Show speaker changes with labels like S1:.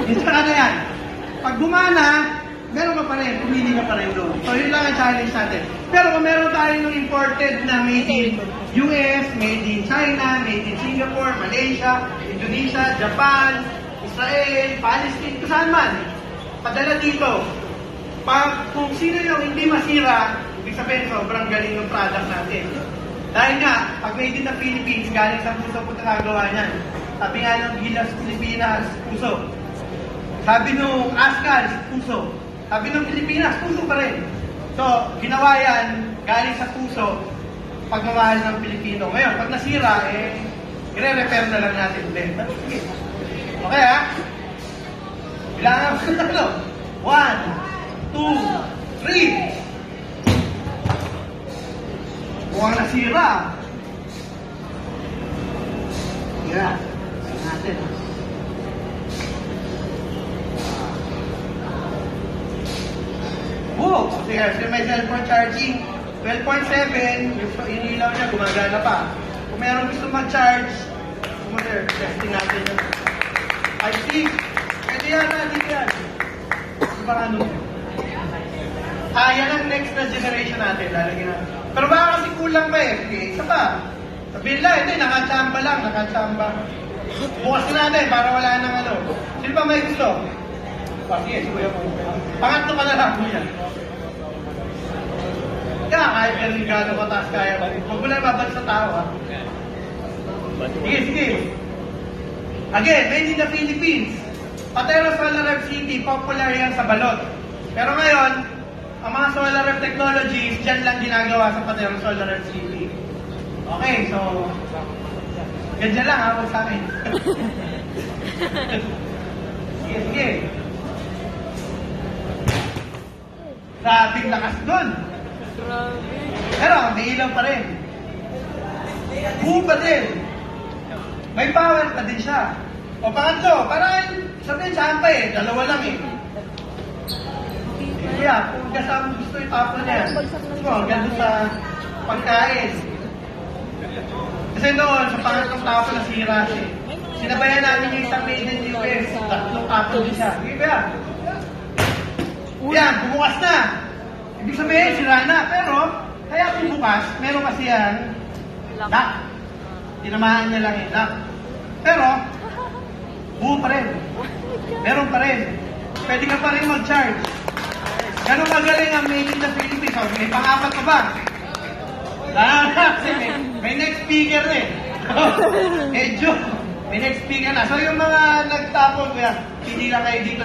S1: Isa ka na yan. Pag gumana, meron ka pa rin, pumili ka pa rin doon. So yun lang ang challenge natin. Pero kung meron tayo ng imported na made in US, made in China, made in Singapore, Malaysia, Indonesia, Japan, Israel, Palestine, kung saan man, padala dito. Kung sino yung hindi masira, ibig sabihin sobrang galing ng product natin. Dahil nga, pag made in the Philippines, galing sa puso po nagagawa niyan. Sabi nga ng Gilas Pilipinas, puso. Sabi nung Ascal, puso. Sabi nung Pilipinas, puso pa rin. So, ginawa yan, galing sa puso, pagmamahal ng Pilipino. Ngayon, pag nasira, i-re-repair na lang natin ulit. Okay, ha? Bilangan ko na ito. 1, 2, 3. Mukhang nasira. Yeah. Natin. Oh, sige, may cellphone charging. 12.7, yung ilaw niya, gumagana pa. Kung meron gusto mag-charge, testing natin yun. I think, pwede yan natin yan. Diba ano? Yan ang next na generation natin, lalagyan natin. Pero baka kasi kulang pa eh. Okay, isa pa. Sabihin lang, hindi, nakachamba lang, nakachamba. Bukas na natin, para wala nang ano. Sino pa may gusto? Sige, kuya mo. Pangatlo ka na lang, kuya. Kaya kahit galing gano'ng mataas kaya ba? Huwag mo lang babal sa tao, ha? Sige, sige. Again, made in the Philippines. Patero Solar Rev City, popular yan sa balot. Pero ngayon, ang mga Solar Rev technologies, dyan lang ginagawa sa Patero Solar Rev City. Okay, so, ganyan lang, ha? Huwag sa akin. Sige, sige. Grabing lakas doon. Pero may ilaw pa rin. Buo pa din. May power pa din siya. O pangatlo, parang sabihin saan pa eh, dalawa lang eh. Kaya, kung kasama gusto itapon niya, ganda sa pagkain. Kasi noon, sa pangatlong tapon nasira siya. Sinabayan namin yung isang made in US, tatlong tapon din siya. Sige ba? Yan, bumukas na. Ibig sabihin, sira na. Pero, kaya kung bukas, meron kasi yan, lock. Tinamahan niya lang yung lock. Pero, buo pa rin. Meron pa rin. Pwede ka pa rin mag-charge. Ganun magaling ang made in the Philippines. So, may pang-apat ka ba? Kasi may next speaker na eh. Medyo, may next speaker na. So, yung mga nagtapon, hindi lang kayo dito.